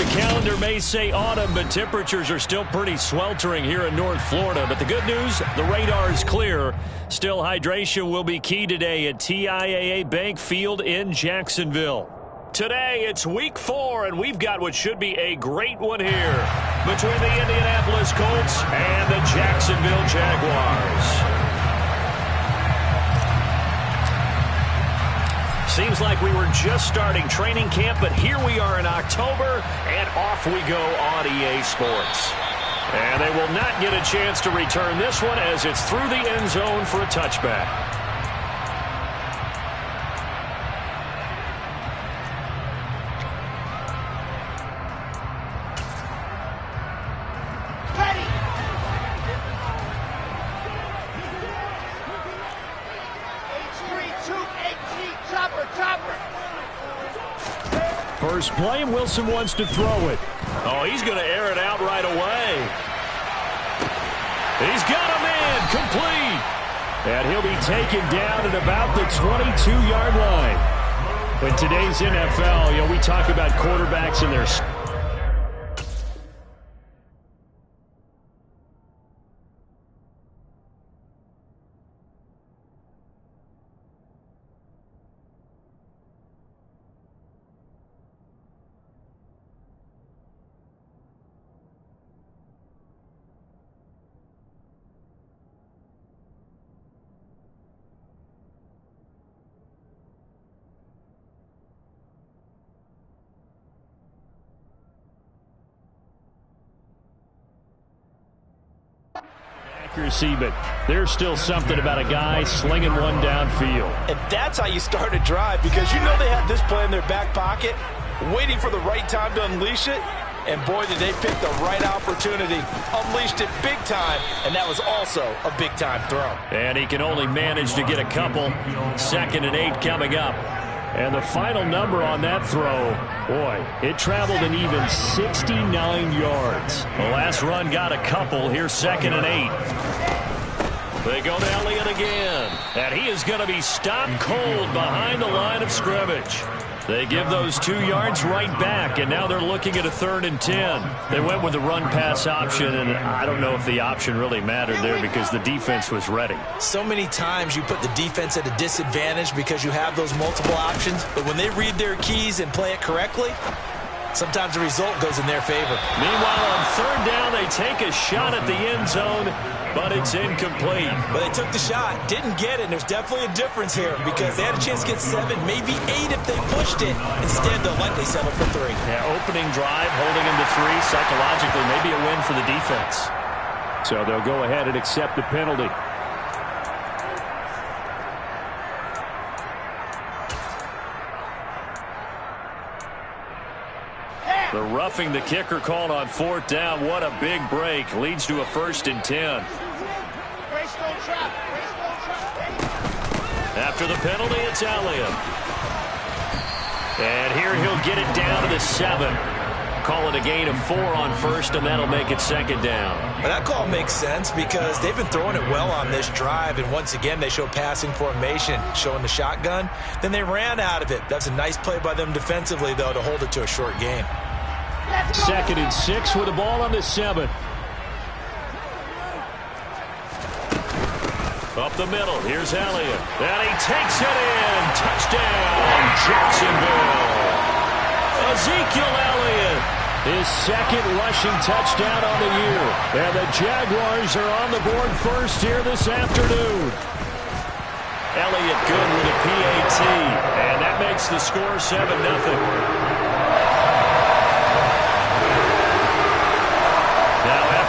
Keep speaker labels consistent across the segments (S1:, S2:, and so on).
S1: The calendar may say autumn, but temperatures are still pretty sweltering here in North Florida. But the good news, the radar is clear. Still, hydration will be key today at TIAA Bank Field in Jacksonville. Today, it's week 4, and we've got what should be a great one here between the Indianapolis Colts and the Jacksonville Jaguars. Seems like we were just starting training camp, but here we are in October, and off we go on EA Sports. And they will not get a chance to return this one as it's through the end zone for a touchback. First play, and Wilson wants to throw it. Oh, he's going to air it out right away. He's got him in, complete. And he'll be taken down at about the 22-yard line. In today's NFL, we talk about quarterbacks and their... accuracy, but there's still something about a guy slinging one downfield.
S2: And that's how you start a drive, because you know they had this play in their back pocket, waiting for the right time to unleash it. And boy, did they pick the right opportunity. Unleashed it big time, and that was also a big-time throw.
S1: And he can only manage to get a couple. 2nd and 8 coming up. And the final number on that throw, boy, it traveled an even 69 yards. The last run got a couple. Here's 2nd and 8. They go to Elliott again. And he is going to be stopped cold behind the line of scrimmage. They give those 2 yards right back, and now they're looking at a 3rd and 10. They went with the run-pass option, and I don't know if the option really mattered there because the defense was ready.
S2: So many times you put the defense at a disadvantage because you have those multiple options, but when they read their keys and play it correctly, sometimes the result goes in their favor.
S1: Meanwhile, on 3rd down, they take a shot at the end zone, but it's incomplete.
S2: But they took the shot, didn't get it, and there's definitely a difference here because they had a chance to get 7, maybe 8 if they pushed it. Instead, they'll likely settle for 3.
S1: Yeah, opening drive, holding them to 3, psychologically, maybe a win for the defense. So they'll go ahead and accept the penalty. The roughing the kicker called on 4th down. What a big break. Leads to a 1st and 10. After the penalty, it's Elliott. And here he'll get it down to the 7. Call it a gain of 4 on 1st, and that'll make it 2nd down.
S2: Well, that call makes sense because they've been throwing it well on this drive, and once again they show passing formation, showing the shotgun. Then they ran out of it. That's a nice play by them defensively, though, to hold it to a short game.
S1: 2nd and 6 with the ball on the 7. Up the middle, here's Elliott. And he takes it in. Touchdown, Jacksonville. Ezekiel Elliott, his 2nd rushing touchdown on the year. And the Jaguars are on the board first here this afternoon. Elliott good with a PAT. And that makes the score 7-0.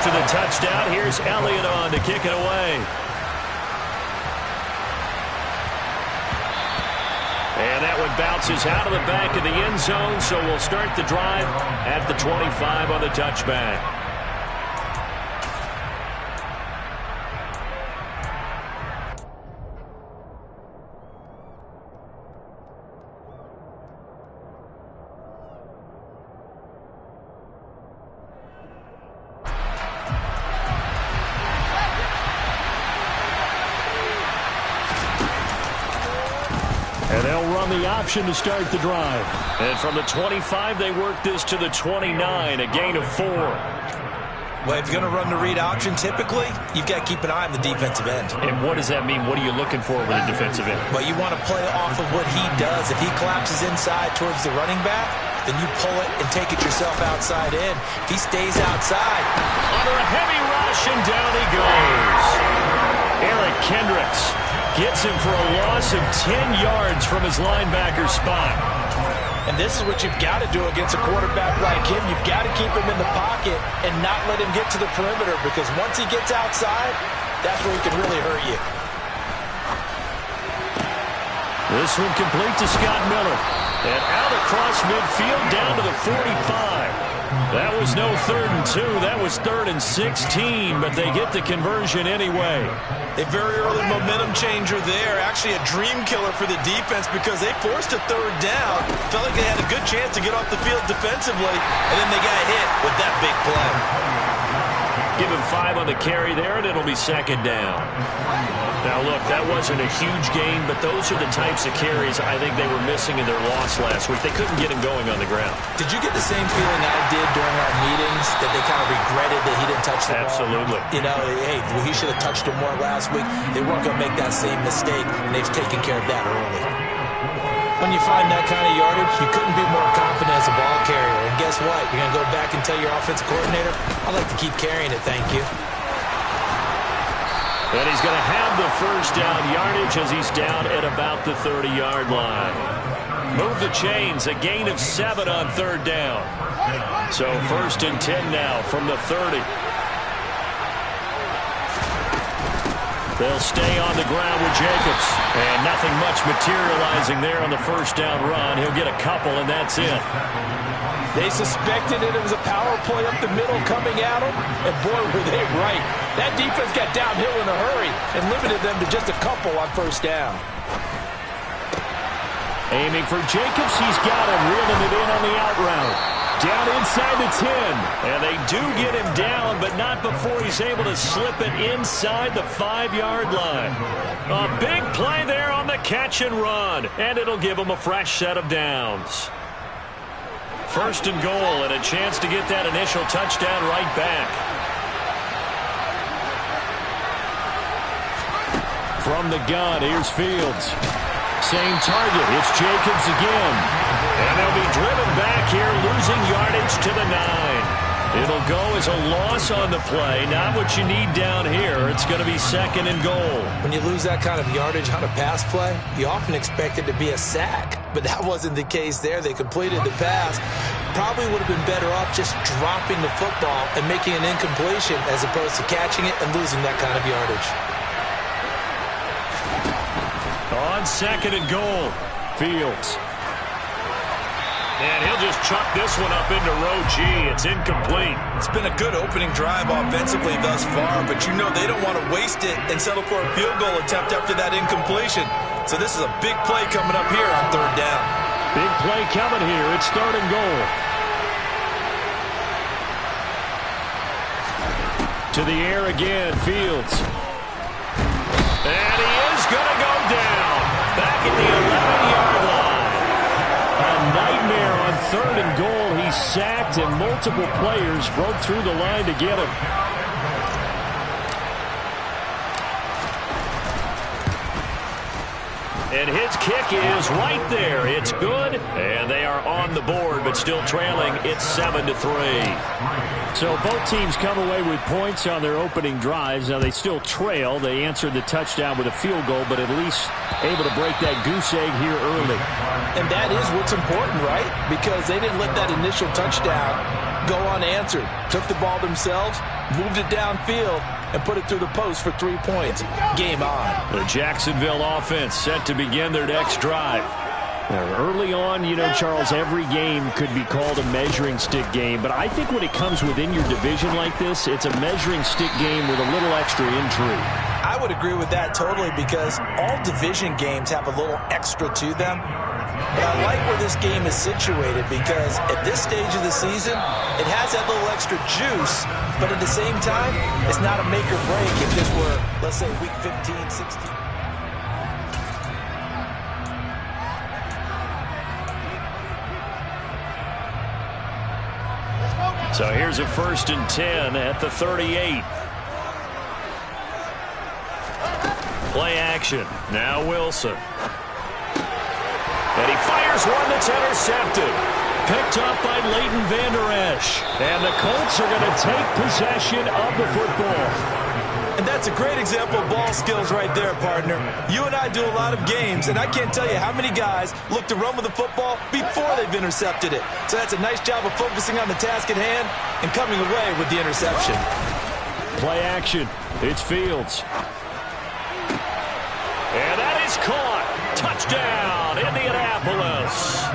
S1: After the touchdown, here's Elliott on to kick it away. And that one bounces out of the back of the end zone, so we'll start the drive at the 25 on the touchback. And they'll run the option to start the drive. And from the 25, they work this to the 29, a gain of 4.
S2: Well, if you're going to run the read option, typically, you've got to keep an eye on the defensive end.
S1: And what does that mean? What are you looking for with a defensive end?
S2: Well, you want to play off of what he does. If he collapses inside towards the running back, then you pull it and take it yourself outside in. If he stays outside.
S1: Under a heavy rush, and down he goes. Eric Kendricks gets him for a loss of 10 yards from his linebacker spot.
S2: And this is what you've got to do against a quarterback like him. You've got to keep him in the pocket and not let him get to the perimeter, because once he gets outside, that's where he can really hurt you.
S1: This one complete to Scott Miller. And out across midfield down to the 45. That was no 3rd and 2. That was 3rd and 16, but they get the conversion anyway.
S2: A very early momentum changer there. Actually a dream killer for the defense, because they forced a 3rd down. Felt like they had a good chance to get off the field defensively, and then they got hit with that big play.
S1: Give him 5 on the carry there, and it'll be 2nd down. Now, look, that wasn't a huge gain, but those are the types of carries I think they were missing in their loss last week. They couldn't get him going on the ground.
S2: Did you get the same feeling I did during our meetings, that they kind of regretted that he didn't touch the ball?
S1: Absolutely.
S2: You know, hey, well, he should have touched it more last week. They weren't going to make that same mistake, and they've taken care of that early. When you find that kind of yardage, you couldn't be more confident as a ball carrier. And guess what? You're going to go back and tell your offensive coordinator, I'd like to keep carrying it, thank you.
S1: And he's going to have the 1st down yardage as he's down at about the 30-yard line. Move the chains, a gain of 7 on 3rd down. So 1st and 10 now from the 30. They'll stay on the ground with Jacobs. And nothing much materializing there on the 1st down run. He'll get a couple, and that's it. They suspected it was a power play up the middle coming at them, and boy, were they right. That defense got downhill in a hurry and limited them to just a couple on 1st down. Aiming for Jacobs, he's got him, reeling it in on the out route. Down inside the 10, and they do get him down, but not before he's able to slip it inside the 5-yard line. A big play there on the catch and run, and it'll give him a fresh set of downs. 1st and goal, and a chance to get that initial touchdown right back. From the gun, here's Fields. Same target, it's Jacobs again. And they'll be driven back here, losing yardage to the 9. It'll go as a loss on the play, not what you need down here. It's going to be 2nd and goal. When you lose that kind of yardage on a pass play, you often expect it to be a sack. But that wasn't the case there. They completed the pass. Probably would have been better off just dropping the football and making an incompletion as opposed to catching it and losing that kind of yardage. On 2nd and goal, Fields. And he'll just chuck this one up into row G. It's incomplete. It's been a good opening drive offensively thus far, but you know they don't want to waste it and settle for a field goal attempt after that incompletion. So this is a big play coming up here on 3rd down. Big play coming here. It's 3rd and goal. To the air again, Fields. And he is going to go down. Back at the 11-yard line. A nightmare on 3rd and goal. He's sacked, and multiple players broke through the line to get him. And his kick is right there. It's good, and they are on the board, but still trailing. It's 7-3. So both teams come away with points on their opening drives. Now they still trail. They answered the touchdown with a field goal, but at least able to break that goose egg here early. And that is what's important, right? Because they didn't let that initial touchdown go unanswered. Took the ball themselves, moved it downfield, and put it through the post for 3 points. Game on. The Jacksonville offense set to begin their next drive. Now, early on, you know, Charles, every game could be called a measuring stick game, but I think when it comes within your division like this, it's a measuring stick game with a little extra intrigue. I would agree with that totally, because all division games have a little extra to them. But I like where this game is situated, because at this stage of the season, it has that little extra juice, but at the same time, it's not a make or break if this were, let's say, week 15, 16. So here's a 1st and 10 at the 38. Play action. Now Wilson. And he fires one that's intercepted. Picked up by Leighton Vander Esch. And the Colts are going to take possession of the football.
S2: And that's a great example of ball skills right there, partner. You and I do a lot of games, and I can't tell you how many guys look to run with the football before they've intercepted it. So that's a nice job of focusing on the task at hand and coming away with the interception.
S1: Play action. It's Fields. And that is caught. Touchdown, Indianapolis.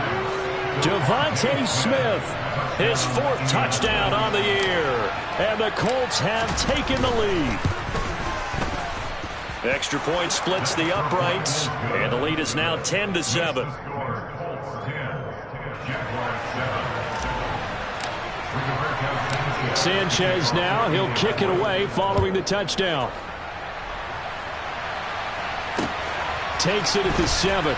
S1: Devontae Smith, his 4th touchdown on the year. And the Colts have taken the lead. Extra point splits the uprights, and the lead is now 10-7. Sanchez now, he'll kick it away following the touchdown. Takes it at the 7.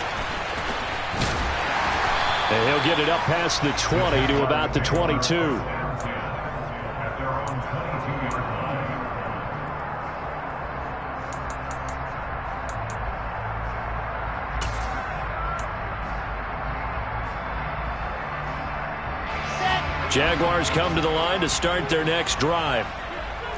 S1: And he'll get it up past the 20 to about the 22. Jaguars come to the line to start their next drive.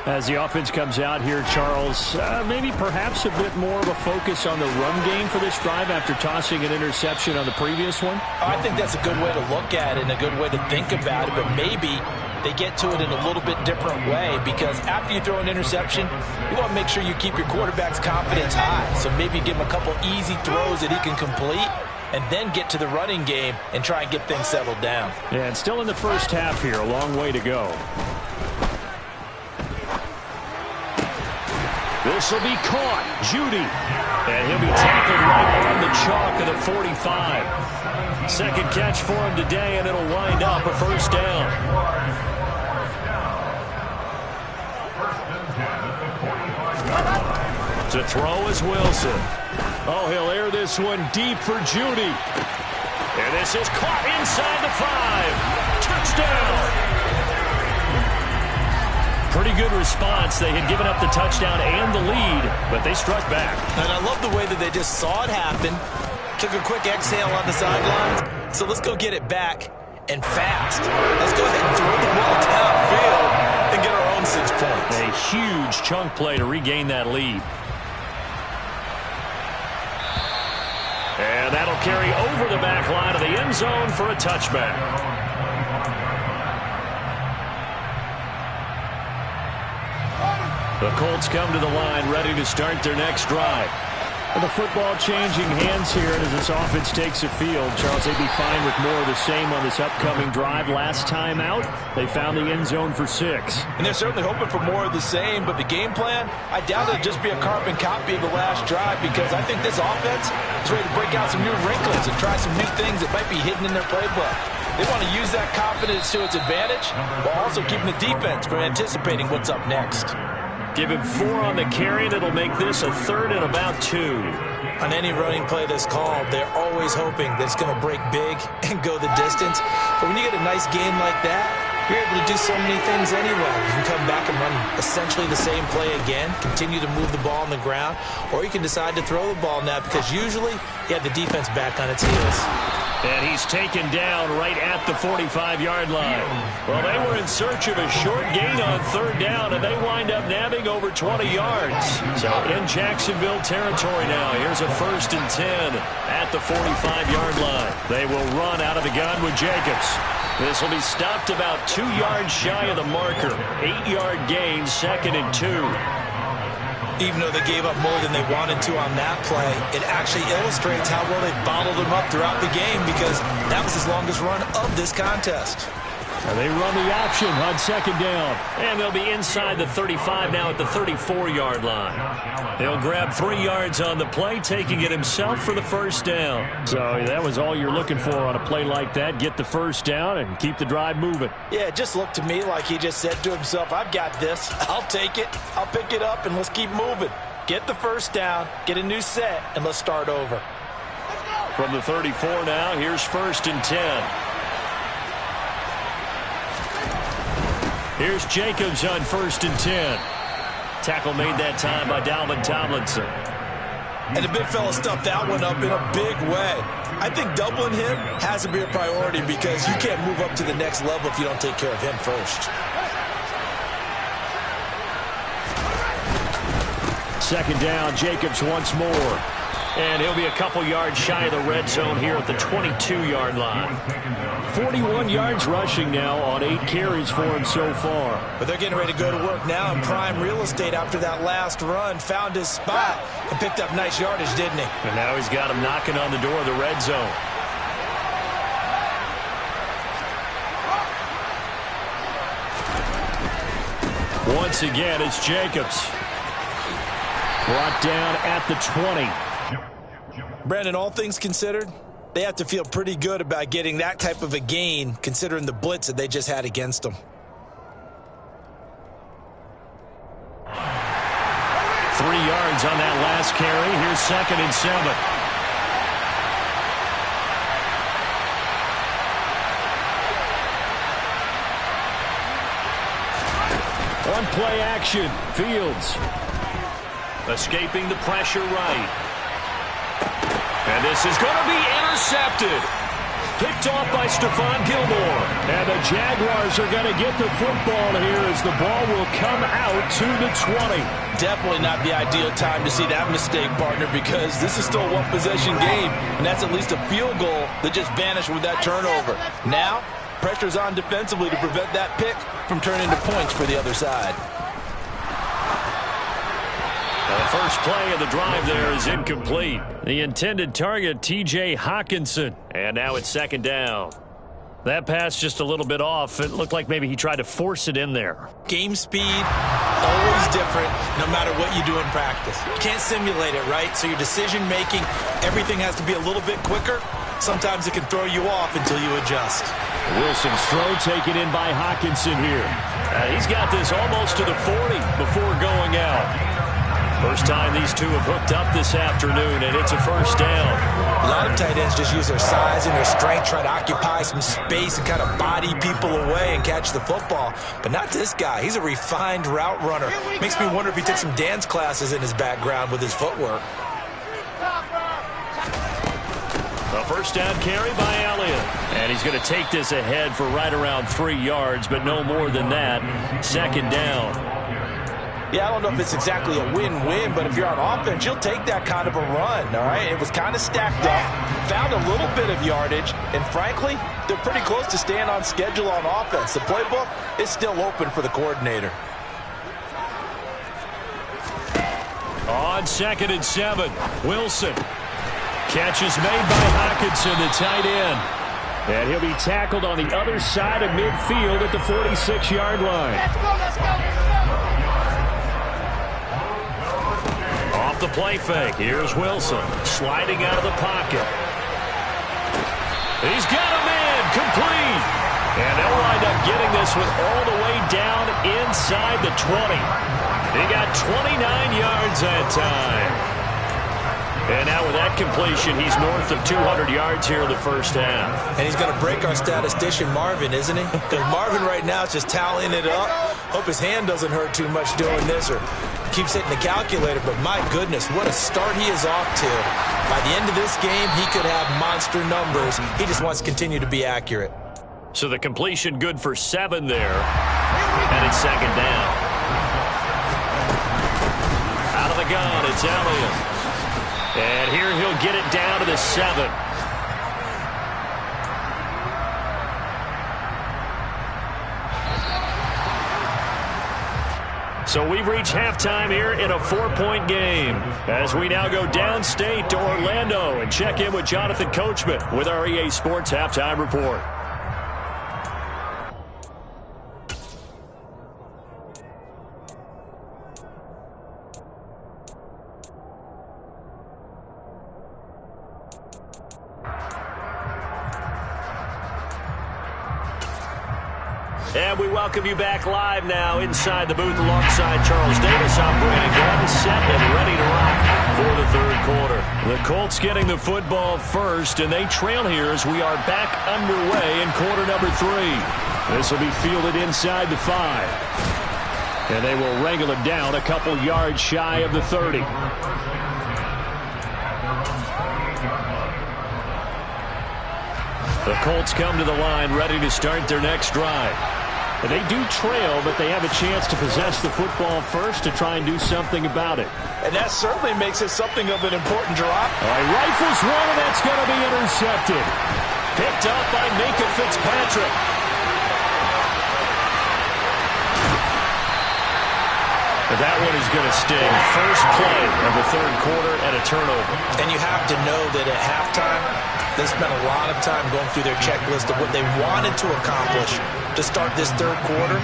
S1: As the offense comes out here, Charles, maybe perhaps a bit more of a focus on the run game for this drive after tossing an interception on the previous one?
S2: I think that's a good way to look at it and a good way to think about it, but maybe they get to it in a little bit different way, because after you throw an interception, you want to make sure you keep your quarterback's confidence high. So maybe give him a couple easy throws that he can complete, and then get to the running game and try and get things settled down.
S1: Yeah, and still in the first half here, a long way to go. This will be caught. Judy. And he'll be tackled right on the chalk of the 45. Second catch for him today, and it'll wind up a 1st down. To throw is Wilson. Oh, he'll air this one deep for Judy. And this is caught inside the 5. Touchdown. Pretty good response. They had given up the touchdown and the lead, but they struck back.
S2: And I love the way that they just saw it happen, took a quick exhale on the sidelines. So let's go get it back, and fast. Let's go ahead and throw the ball downfield and get our own 6 points.
S1: A huge chunk play to regain that lead. And that'll carry over the back line of the end zone for a touchback. The Colts come to the line ready to start their next drive. And the football changing hands here, and as this offense takes a field, Charles, they'd be fine with more of the same on this upcoming drive. Last time out, they found the end zone for 6.
S2: And they're certainly hoping for more of the same, but the game plan, I doubt it'll just be a carbon copy of the last drive, because I think this offense is ready to break out some new wrinkles and try some new things that might be hidden in their playbook. They want to use that confidence to its advantage, while also keeping the defense from anticipating what's up next.
S1: Give him 4 on the carry, and it'll make this a 3rd and about 2.
S2: On any running play that's called, they're always hoping that it's going to break big and go the distance. But when you get a nice game like that, you're able to do so many things anyway. You can come back and run essentially the same play again, continue to move the ball on the ground, or you can decide to throw the ball now, because usually you have the defense back on its heels.
S1: And he's taken down right at the 45-yard line. Well, they were in search of a short gain on 3rd down, and they wind up nabbing over 20 yards. So in Jacksonville territory now, here's a 1st and 10 at the 45-yard line. They will run out of the gun with Jacobs. This will be stopped about 2 yards shy of the marker. 8-yard gain, 2nd and 2.
S2: Even though they gave up more than they wanted to on that play, it actually illustrates how well they bottled them up throughout the game, because that was his longest run of this contest.
S1: And they run the option on 2nd down. And they'll be inside the 35 now at the 34-yard line. They'll grab 3 yards on the play, taking it himself for the 1st down. So that was all you're looking for on a play like that. Get the 1st down and keep the drive moving.
S2: Yeah, it just looked to me like he just said to himself, I've got this. I'll take it. I'll pick it up, and let's keep moving. Get the 1st down, get a new set, and let's start over.
S1: From the 34 now, here's 1st and 10. Here's Jacobs on 1st and 10. Tackle made that time by Dalvin Tomlinson.
S2: And the big fella stuffed that one up in a big way. I think doubling him has to be a priority because you can't move up to the next level if you don't take care of him first.
S1: Second down, Jacobs once more. And he'll be a couple yards shy of the red zone here at the 22-yard line. 41 yards rushing now on 8 carries for him so far.
S2: But they're getting ready to go to work now in prime real estate after that last run. Found his spot and picked up nice yardage, didn't he?
S1: And now he's got him knocking on the door of the red zone. Once again, it's Jacobs. Brought down at the 20.
S2: Brandon, all things considered, they have to feel pretty good about getting that type of a gain considering the blitz that they just had against them.
S1: 3 yards on that last carry. Here's 2nd and 7. One play action. Fields escaping the pressure right. And this is going to be intercepted. Picked off by Stephon Gilmore. And the Jaguars are going to get the football here as the ball will come out to the 20.
S2: Definitely not the ideal time to see that mistake, partner, because this is still a one-possession game, and that's at least a field goal that just vanished with that turnover. Now, pressure's on defensively to prevent that pick from turning into points for the other side.
S1: The first play of the drive there is incomplete. The intended target, T.J. Hawkinson. And now it's 2nd down. That pass just a little bit off. It looked like maybe he tried to force it in there.
S2: Game speed, always different, no matter what you do in practice. You can't simulate it, right? So your decision-making, everything has to be a little bit quicker. Sometimes it can throw you off until you adjust.
S1: Wilson's throw taken in by Hawkinson here. He's got this almost to the 40 before going out. First time these two have hooked up this afternoon, and it's a first down.
S2: A lot of tight ends just use their size and their strength, try to occupy some space and kind of body people away and catch the football. But not this guy. He's a refined route runner. Makes me wonder if he took some dance classes in his background with his footwork.
S1: A first down carry by Elliott. And he's going to take this ahead for right around 3 yards, but no more than that. 2nd down.
S2: Yeah, I don't know if it's exactly a win-win, but if you're on offense, you'll take that kind of a run, all right? It was kind of stacked up, found a little bit of yardage, and frankly, they're pretty close to staying on schedule on offense. The playbook is still open for the coordinator.
S1: On 2nd and 7, Wilson. Catch is made by Hawkinson, the tight end. And he'll be tackled on the other side of midfield at the 46-yard line.
S3: Let's go.
S1: Off the play fake. Here's Wilson sliding out of the pocket. He's got him in. Complete. And they'll wind up getting this one all the way down inside the 20. He got 29 yards that time. And now with that completion, he's north of 200 yards here in the first half.
S2: And he's going to break our statistician Marvin, isn't he? Because Marvin right now is just tallying it up. Hope his hand doesn't hurt too much doing this or keeps hitting the calculator. But my goodness, what a start he is off to. By the end of this game, he could have monster numbers. He just wants to continue to be accurate.
S1: So the completion good for 7 there. And it's 2nd down. Out of the gun, it's Elliott. And here he'll get it down to the 7. So we've reached halftime here in a 4-point game as we now go downstate to Orlando and check in with Jonathan Coachman with our EA Sports Halftime Report. And we welcome you back live now inside the booth alongside Charles Davis. I'm Brandon Gordon, set and ready to rock for the 3rd quarter. The Colts getting the football first, and they trail here as we are back underway in quarter number 3. This will be fielded inside the 5. And they will wrangle it down a couple yards shy of the 30. The Colts come to the line ready to start their next drive. They do trail, but they have a chance to possess the football first to try and do something about it.
S2: And that certainly makes it something of an important drop.
S1: All right, rifles one, and that's going to be intercepted. Picked up by Minkah Fitzpatrick. But that one is going to sting. First play of the third quarter and a turnover.
S2: And you have to know that at halftime, they spent a lot of time going through their checklist of what they wanted to accomplish to start this third quarter.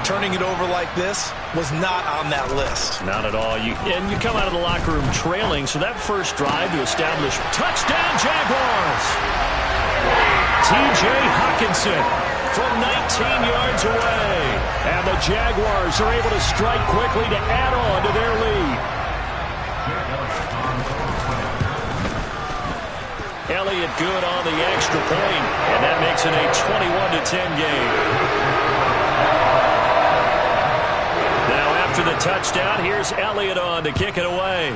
S2: Turning it over like this was not on that list.
S1: Not at all. And you come out of the locker room trailing, so that first drive to establish touchdown Jaguars. T.J. Hockenson from 19 yards away. And the Jaguars are able to strike quickly to add on to their lead. Elliott good on the extra point, and that makes it a 21-10 game. Now after the touchdown, here's Elliott on to kick it away.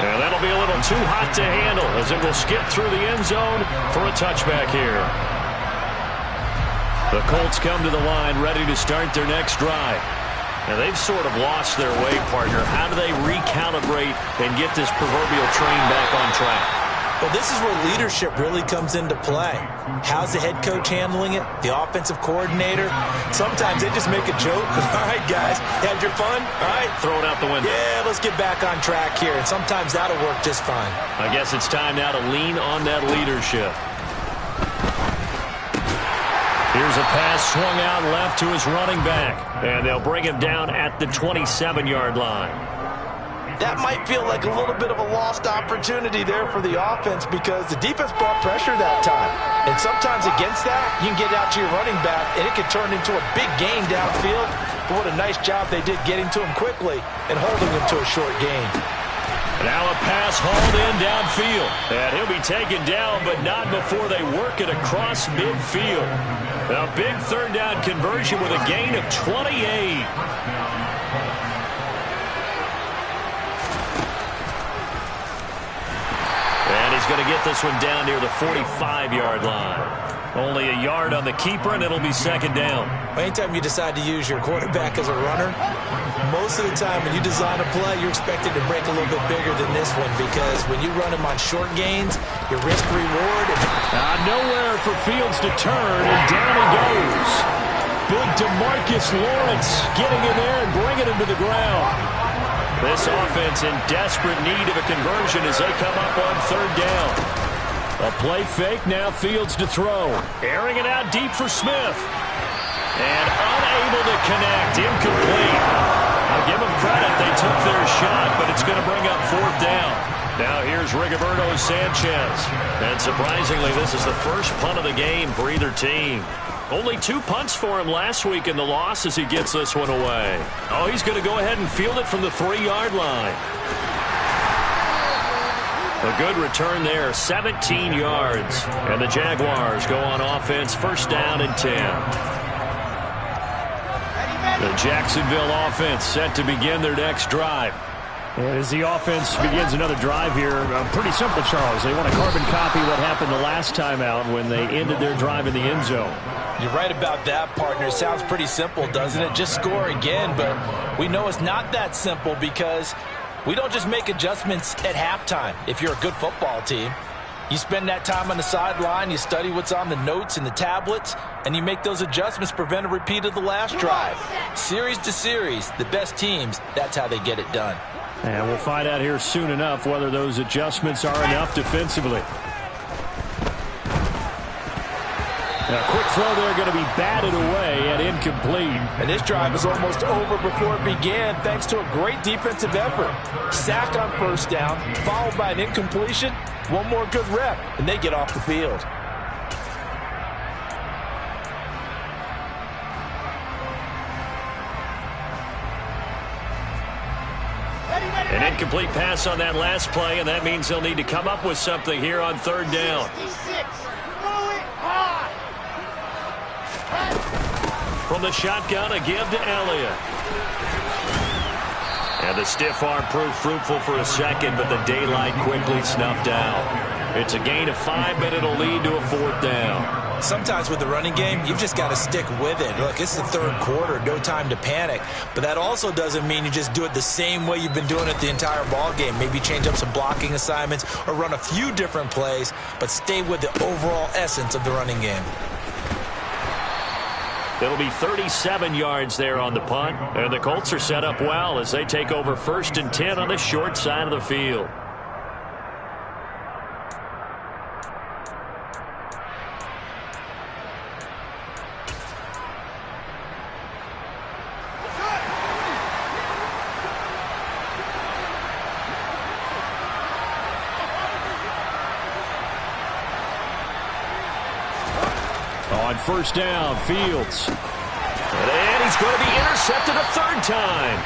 S1: And that'll be a little too hot to handle as it will skip through the end zone for a touchback here. The Colts come to the line ready to start their next drive. Now, they've sort of lost their way, partner. How do they recalibrate and get this proverbial train back on track?
S2: Well, this is where leadership really comes into play. How's the head coach handling it? The offensive coordinator? Sometimes they just make a joke. All right, guys, had your fun? All right.
S1: Throw it out the window.
S2: Yeah, let's get back on track here. And sometimes that'll work just fine.
S1: I guess it's time now to lean on that leadership. Here's a pass swung out left to his running back. And they'll bring him down at the 27-yard line.
S2: That might feel like a little bit of a lost opportunity there for the offense because the defense brought pressure that time. And sometimes against that, you can get out to your running back, and it could turn into a big gain downfield. But what a nice job they did getting to him quickly and holding him to a short gain.
S1: Now a pass hauled in downfield. And he'll be taken down, but not before they work it across midfield. A big third down conversion with a gain of 28. And he's going to get this one down near the 45-yard line. Only a yard on the keeper, and it'll be second down.
S2: Anytime you decide to use your quarterback as a runner, most of the time when you design a play, you're expected to break a little bit bigger than this one because when you run him on short gains, your risk-reward.
S1: Nowhere for Fields to turn, and down he goes. Big DeMarcus Lawrence getting in there and bringing him to the ground. This offense in desperate need of a conversion as they come up on third down. A play fake, now Fields to throw. Airing it out deep for Smith. And unable to connect, incomplete. I'll give them credit, they took their shot, but it's going to bring up fourth down. Now here's Rigoberto Sanchez. And surprisingly, this is the first punt of the game for either team. Only 2 punts for him last week in the loss as he gets this one away. Oh, he's going to go ahead and field it from the 3-yard line. A good return there, 17 yards. And the Jaguars go on offense, first down and 10. The Jacksonville offense set to begin their next drive. As the offense begins another drive here, pretty simple, Charles. They want to carbon copy what happened the last time out when they ended their drive in the end zone.
S2: You're right about that, partner. It sounds pretty simple, doesn't it? Just score again, but we know it's not that simple because we don't just make adjustments at halftime if you're a good football team. You spend that time on the sideline, you study what's on the notes and the tablets, and you make those adjustments to prevent a repeat of the last drive. Series to series, the best teams, that's how they get it done.
S1: And we'll find out here soon enough whether those adjustments are enough defensively. A quick throw there going to be batted away and incomplete.
S2: And this drive is almost over before it began thanks to a great defensive effort. Sack on first down, followed by an incompletion. One more good rep, and they get off the field.
S1: An incomplete pass on that last play, and that means they'll need to come up with something here on third down. From the shotgun, a give to Elliott. And the stiff arm proved fruitful for a second, but the daylight quickly snuffed out. It's a gain of 5, but it'll lead to a fourth down.
S2: Sometimes with the running game, you've just got to stick with it. Look, it's the third quarter, no time to panic. But that also doesn't mean you just do it the same way you've been doing it the entire ball game. Maybe change up some blocking assignments or run a few different plays, but stay with the overall essence of the running game.
S1: It'll be 37 yards there on the punt. And the Colts are set up well as they take over 1st and 10 on the short side of the field. On first down, Fields. And he's going to be intercepted a third time.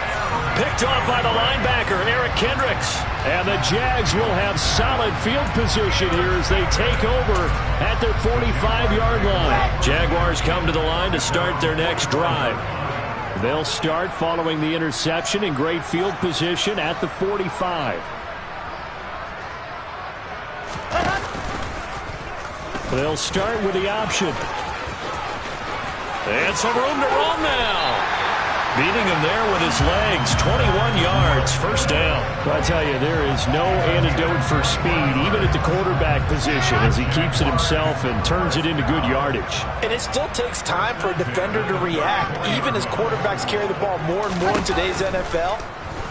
S1: Picked off by the linebacker, Eric Kendricks. And the Jags will have solid field position here as they take over at their 45-yard line. Jaguars come to the line to start their next drive. They'll start following the interception in great field position at the 45. They'll start with the option. And some room to run now. Beating him there with his legs. 21 yards, first down. Well, I tell you, there is no antidote for speed, even at the quarterback position, as he keeps it himself and turns it into good yardage.
S2: And it still takes time for a defender to react. Even as quarterbacks carry the ball more and more in today's NFL,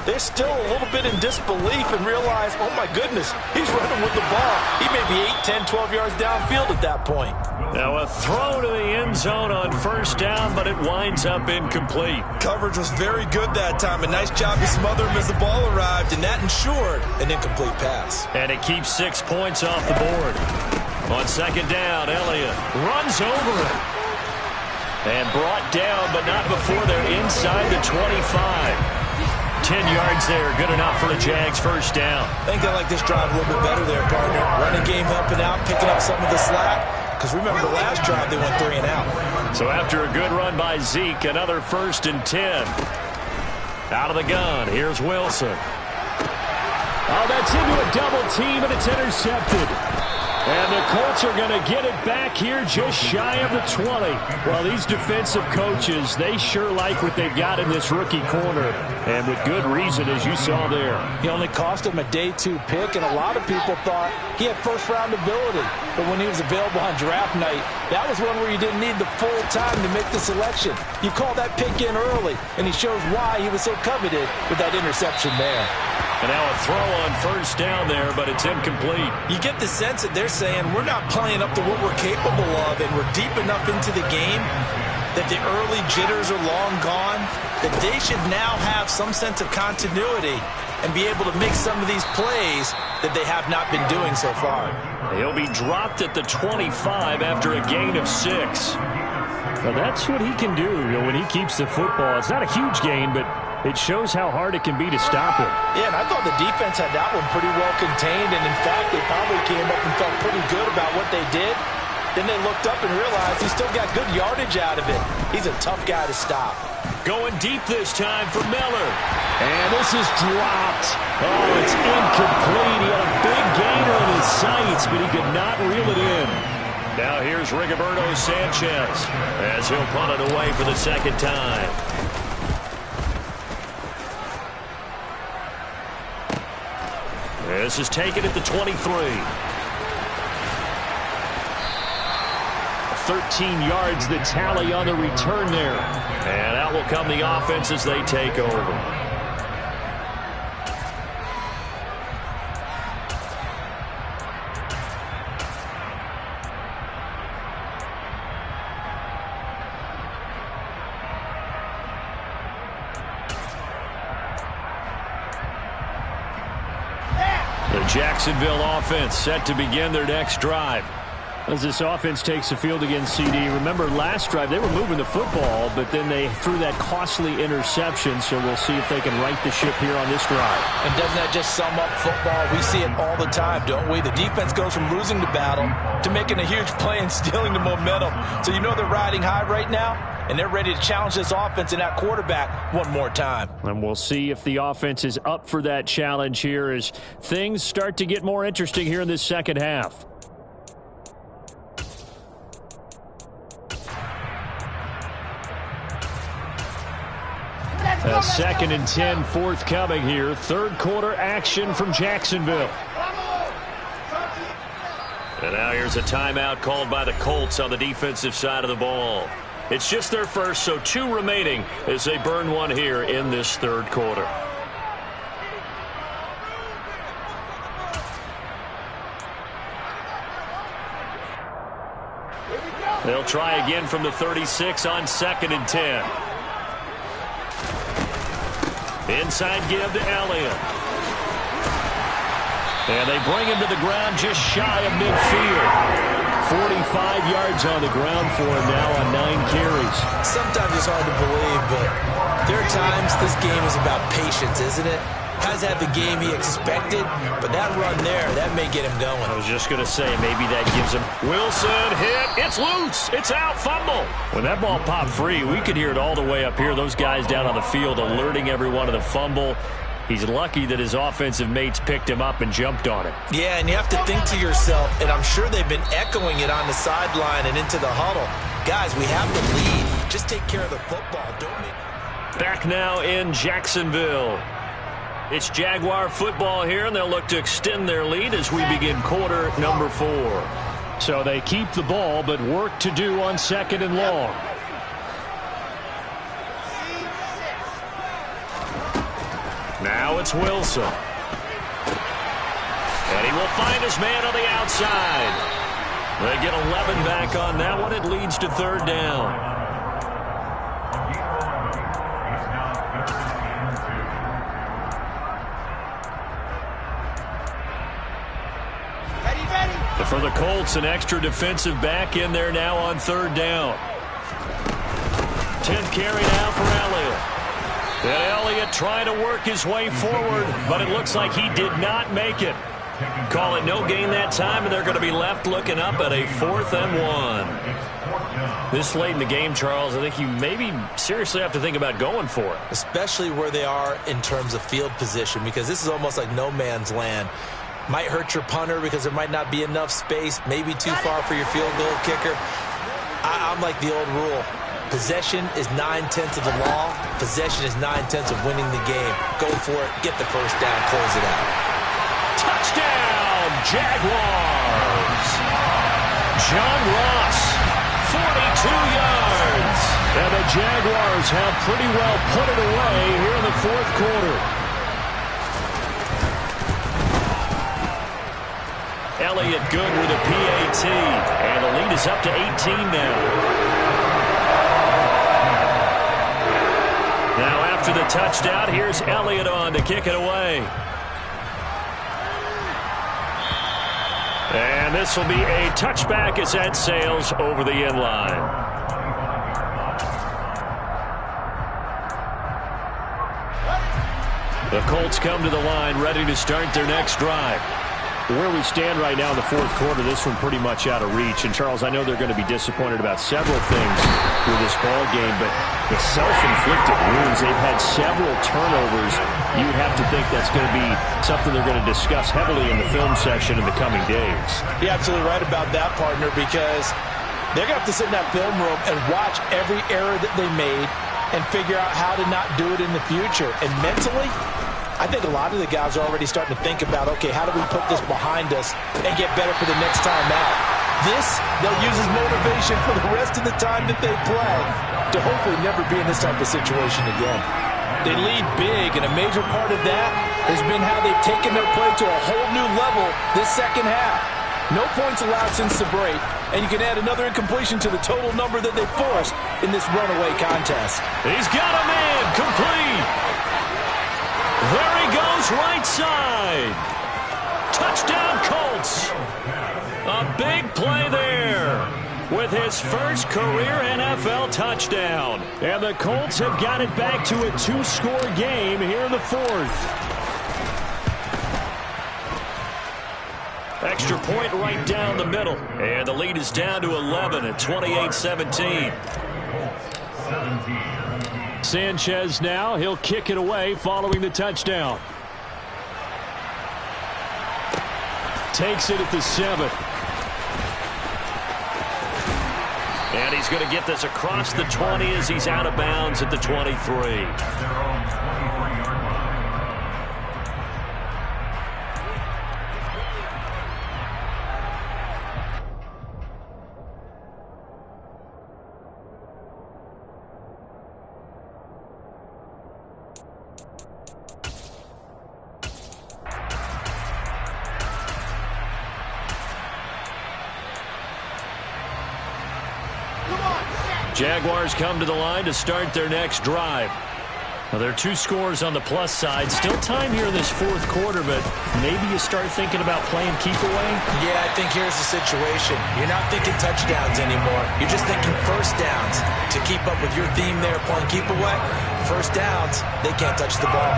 S2: they're still a little bit in disbelief and realize, oh my goodness, he's running with the ball. He may be 8, 10, 12 yards downfield at that point.
S1: Now a throw to the end zone on first down, but it winds up incomplete.
S2: Coverage was very good that time. A nice job to smother him as the ball arrived, and that ensured an incomplete pass.
S1: And it keeps 6 points off the board. On second down, Elliott runs over it. And brought down, but not before they're inside the 25. 10 yards there, good enough for a Jags first down.
S2: I think they like this drive a little bit better there, partner. Running game helping out, picking up some of the slack. Because remember, the last drive they went 3 and out.
S1: So after a good run by Zeke, another 1st and 10. Out of the gun, here's Wilson. Oh, that's into a double team, and it's intercepted. And the Colts are going to get it back here just shy of the 20. Well, these defensive coaches, they sure like what they've got in this rookie corner. And with good reason, as you saw there.
S2: He only cost him a day 2 pick, and a lot of people thought he had first-round ability. But when he was available on draft night, that was one where you didn't need the full time to make the selection. You call that pick in early, and he shows why he was so coveted with that interception there.
S1: And now a throw on first down there, but it's incomplete.
S2: You get the sense that they're saying we're not playing up to what we're capable of, and we're deep enough into the game that the early jitters are long gone, that they should now have some sense of continuity and be able to make some of these plays that they have not been doing so far.
S1: He'll be dropped at the 25 after a gain of 6. Well, that's what he can do when he keeps the football. It's not a huge gain, but it shows how hard it can be to stop him.
S2: Yeah, and I thought the defense had that one pretty well contained, and in fact, they probably came up and felt pretty good about what they did. Then they looked up and realized he still got good yardage out of it. He's a tough guy to stop.
S1: Going deep this time for Miller. And this is dropped. Oh, it's incomplete. He had a big gainer in his sights, but he could not reel it in. Now here's Rigoberto Sanchez as he'll punt it away for the second time. This is taken at the 23. 13 yards the tally on the return there. And out will come the offense as they take over. The Jacksonville offense set to begin their next drive. As this offense takes the field against CD, remember last drive they were moving the football, but then they threw that costly interception, so we'll see if they can right the ship here on this drive.
S2: And doesn't that just sum up football? We see it all the time, don't we? The defense goes from losing the battle to making a huge play and stealing the momentum. So you know they're riding high right now, and they're ready to challenge this offense and that quarterback one more time.
S1: And we'll see if the offense is up for that challenge here as things start to get more interesting here in this second half. A 2nd and 10 forthcoming here. Third quarter action from Jacksonville.
S3: And now here's a timeout called by the Colts on the defensive side of the ball. It's just their first, so 2 remaining as they burn one here in this third quarter. They'll try again from the 36 on 2nd and 10. Inside give to Elliott. And they bring him to the ground just shy of midfield. 45 yards on the ground for him now on 9 carries.
S2: Sometimes it's hard to believe, but there are times this game is about patience, isn't it? Hasn't had the game he expected, but that run there, that may get him going.
S3: I was just going to say, maybe that gives him. Wilson hit. It's loose. It's out. Fumble.
S1: When that ball popped free, we could hear it all the way up here. Those guys down on the field alerting everyone of the fumble. He's lucky that his offensive mates picked him up and jumped on it.
S2: Yeah, and you have to think to yourself, and I'm sure they've been echoing it on the sideline and into the huddle. Guys, we have the lead. Just take care of the football. Don't make...
S3: Back now in Jacksonville. It's Jaguar football here, and they'll look to extend their lead as we begin quarter number 4.
S1: So they keep the ball, but work to do on 2nd and long.
S3: Now it's Wilson. And he will find his man on the outside. They get 11 back on that one. It leads to 3rd down.
S1: For the Colts, an extra defensive back in there now on 3rd down.
S3: 10th carry now for Elliott. And Elliott trying to work his way forward, but it looks like he did not make it. Call it no gain that time, and they're going to be left looking up at a 4th and 1. This late in the game, Charles, I think you maybe seriously have to think about going for it.
S2: Especially where they are in terms of field position, because this is almost like no man's land. Might hurt your punter because there might not be enough space, maybe too far for your field goal kicker. I'm like the old rule. Possession is 9/10 of the law. Possession is 9/10 of winning the game. Go for it. Get the first down. Close it out.
S3: Touchdown, Jaguars. John Ross, 42 yards.
S1: And the Jaguars have pretty well put it away here in the 4th quarter.
S3: Elliott good with a PAT. And the lead is up to 18 now. Now after the touchdown, here's Elliott on to kick it away. And this will be a touchback as that sails over the end line. The Colts come to the line ready to start their next drive.
S1: Where we stand right now in the 4th quarter, this one pretty much out of reach. And, Charles, I know they're going to be disappointed about several things with this ball game, but the self-inflicted wounds, they've had several turnovers. You have to think that's going to be something they're going to discuss heavily in the film session in the coming days.
S2: You're absolutely right about that, partner, because they're going to have to sit in that film room and watch every error that they made and figure out how to not do it in the future. And mentally, I think a lot of the guys are already starting to think about, okay, how do we put this behind us and get better for the next time out? This, they'll use as motivation for the rest of the time that they play to hopefully never be in this type of situation again. They lead big, and a major part of that has been how they've taken their play to a whole new level this second half. No points allowed since the break, and you can add another incompletion to the total number that they forced in this runaway contest.
S3: He's got a man complete. There he goes, right side. Touchdown, Colts. A big play there. with his first career NFL touchdown.
S1: And the Colts have got it back to a 2-score game here in the fourth.
S3: Extra point right down the middle. And the lead is down to 11 at 28-17.
S1: Sanchez now. He'll kick it away following the touchdown. Takes it at the 7.
S3: And he's going to get this across the 20 as he's out of bounds at the 23.
S1: Jaguars come to the line to start their next drive. Well, there are 2 scores on the plus side. Still time here in this fourth quarter, but maybe you start thinking about playing keep away?
S2: Yeah, I think here's the situation. You're not thinking touchdowns anymore. You're just thinking first downs. To keep up with your theme there, playing keep away, first downs, they can't touch the ball.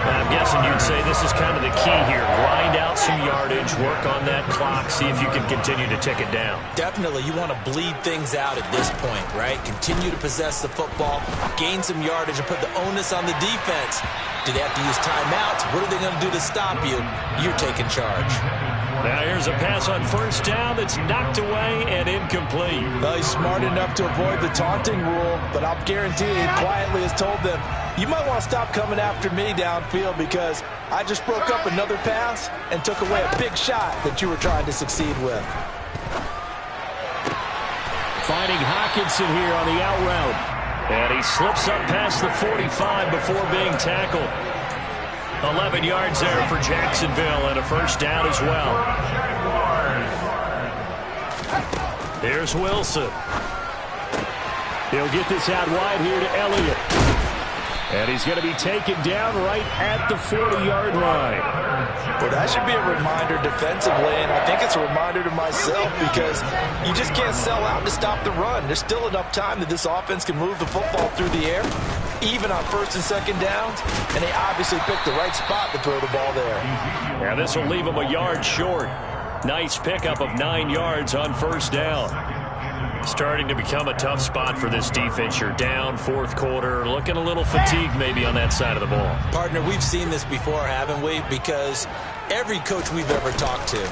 S3: I'm guessing you'd say this is kind of the key here. Grind out some yardage, work on that clock, see if you can continue to tick it down.
S2: Definitely, you want to bleed things out at this point, right? Continue to possess the football, gain some yardage, and put the onus on the defense. Do they have to use timeouts? What are they going to do to stop you? You're taking charge.
S3: Now here's a pass on first down that's knocked away and incomplete.
S2: Well, he's smart enough to avoid the taunting rule, but I'll guarantee he quietly has told them, you might want to stop coming after me downfield because I just broke up another pass and took away a big shot that you were trying to succeed with.
S1: Finding Hockenson here on the out route.
S3: And he slips up past the 45 before being tackled. 11 yards there for Jacksonville and a first down as well. Here's Wilson.
S1: He'll get this out wide here to Elliott. And he's going to be taken down right at the 40-yard line.
S2: Well, that should be a reminder defensively, and I think it's a reminder to myself because you just can't sell out to stop the run. There's still enough time that this offense can move the football through the air, even on first and second downs, and they obviously picked the right spot to throw the ball there.
S3: Yeah, this will leave them a yard short. Nice pickup of 9 yards on first down. Starting to become a tough spot for this defense. You're down fourth quarter, looking a little fatigued maybe on that side of the ball.
S2: Partner, we've seen this before, haven't we? Because every coach we've ever talked to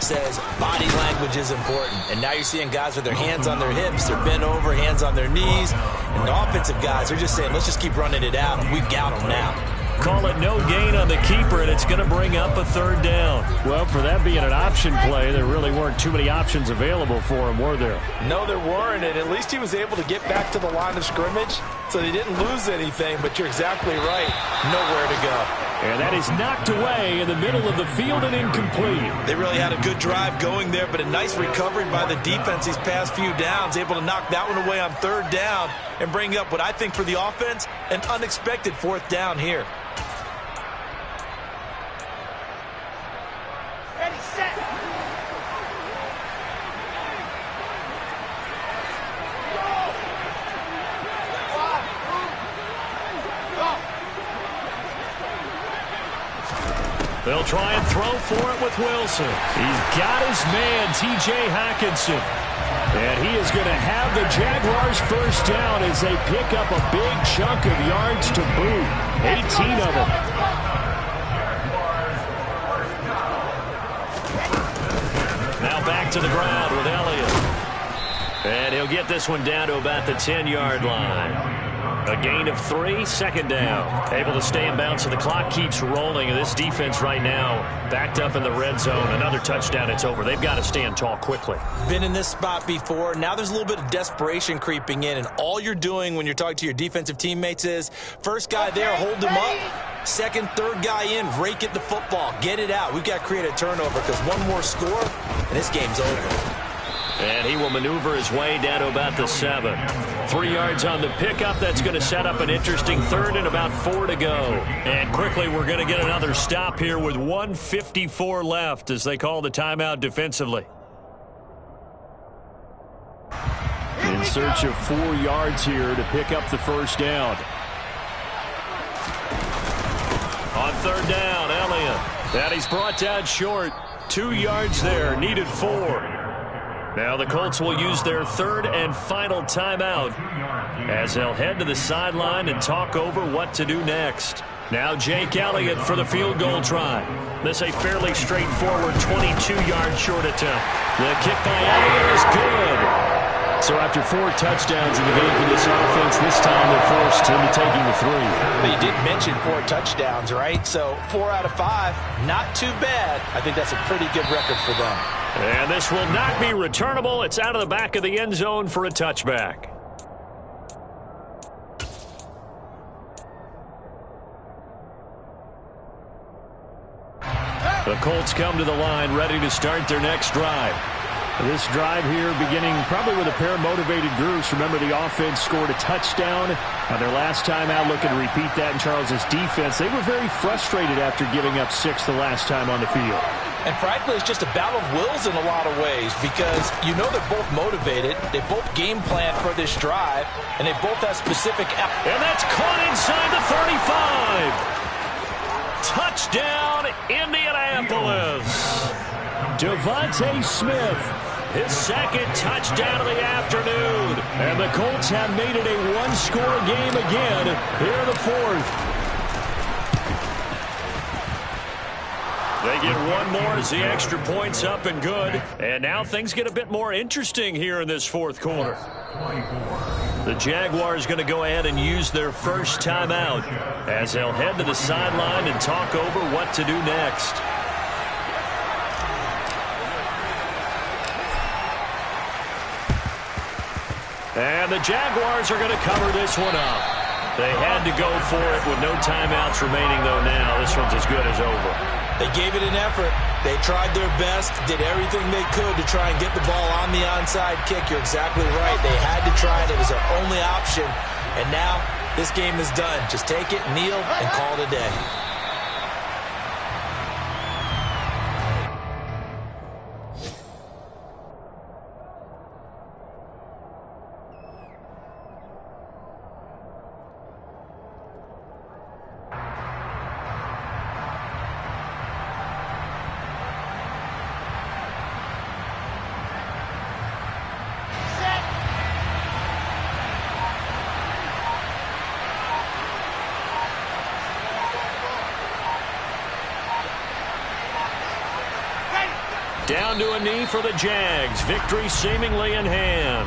S2: says body language is important. And now you're seeing guys with their hands on their hips, they're bent over, hands on their knees. And the offensive guys are just saying, let's just keep running it out. We've got them now.
S3: Call it no gain on the keeper, and it's going to bring up a third down.
S1: Well, for that being an option play, there really weren't too many options available for him, were there?
S2: No, there weren't, and at least he was able to get back to the line of scrimmage, so they didn't lose anything, but you're exactly right. Nowhere to go.
S1: And that is knocked away in the middle of the field and incomplete.
S2: They really had a good drive going there, but a nice recovery by the defense these past few downs, able to knock that one away on third down and bring up what I think for the offense, an unexpected fourth down here.
S4: Ready, set.
S3: They'll try and throw for it with Wilson.
S1: He's got his man, T.J. Hockenson. And he is going to have the Jaguars first down as they pick up a big chunk of yards to boot. 18 of them.
S3: Now back to the ground with Elliott. And he'll get this one down to about the 10-yard line. A gain of 3, second down. Able to stay in bounds, so the clock keeps rolling. And this defense right now backed up in the red zone. Another touchdown, it's over. They've got to stand tall quickly.
S2: Been in this spot before. Now there's a little bit of desperation creeping in. And all you're doing when you're talking to your defensive teammates is, first guy there, hold him up. Second, third guy in, rake at the football. Get it out. We've got to create a turnover because one more score, and this game's over.
S3: And he will maneuver his way down to about the 7. 3 yards on the pickup. That's going to set up an interesting third and about 4 to go. And quickly we're going to get another stop here with 1:54 left as they call the timeout defensively.
S1: search of 4 yards here to pick up the first down.
S3: On third down, Elliott. And he's brought down short. 2 yards there, needed 4. Now the Colts will use their third and final timeout as they'll head to the sideline and talk over what to do next. Now Jake Elliott for the field goal try. This a fairly straightforward 22-yard short attempt. The kick by Elliott is good.
S1: So after 4 touchdowns in the game for this offense, this time they're forced into taking the 3.
S2: But you did mention 4 touchdowns, right? So 4 out of 5, not too bad. I think that's a pretty good record for them.
S3: And this will not be returnable. It's out of the back of the end zone for a touchback. The Colts come to the line ready to start their next drive.
S1: This drive here beginning probably with a pair of motivated groups. Remember, the offense scored a touchdown on their last time out, looking to repeat that in Charles's defense. They were very frustrated after giving up 6 the last time on the field.
S2: And frankly, it's just a battle of wills in a lot of ways because you know they're both motivated. They both game plan for this drive, and they both have specific...
S3: And that's caught inside the 35. Touchdown, Indianapolis.
S1: Devontae Smith,
S3: his second touchdown of the afternoon.
S1: And the Colts have made it a 1-score game again here in the 4th.
S3: They get one more as the extra point's up and good. And now things get a bit more interesting here in this 4th quarter. The Jaguars going to go ahead and use their first timeout as they'll head to the sideline and talk over what to do next. And the Jaguars are going to cover this one up. They had to go for it with no timeouts remaining, though, now. This one's as good as over.
S2: They gave it an effort. They tried their best, did everything they could to try and get the ball on the onside kick. You're exactly right. They had to try it. It was their only option. And now this game is done. Just take it, kneel, and call it a day.
S3: Down to a knee for the Jags. Victory seemingly in hand.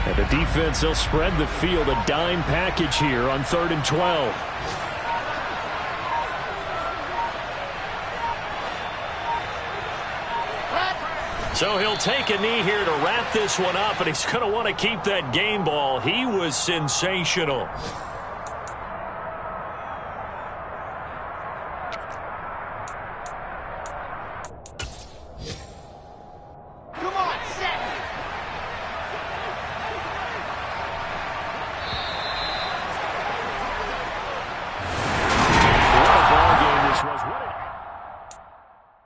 S1: And the defense, they'll spread the field. A dime package here on 3rd and 12.
S3: So he'll take a knee here to wrap this one up, and he's going to want to keep that game ball. He was sensational.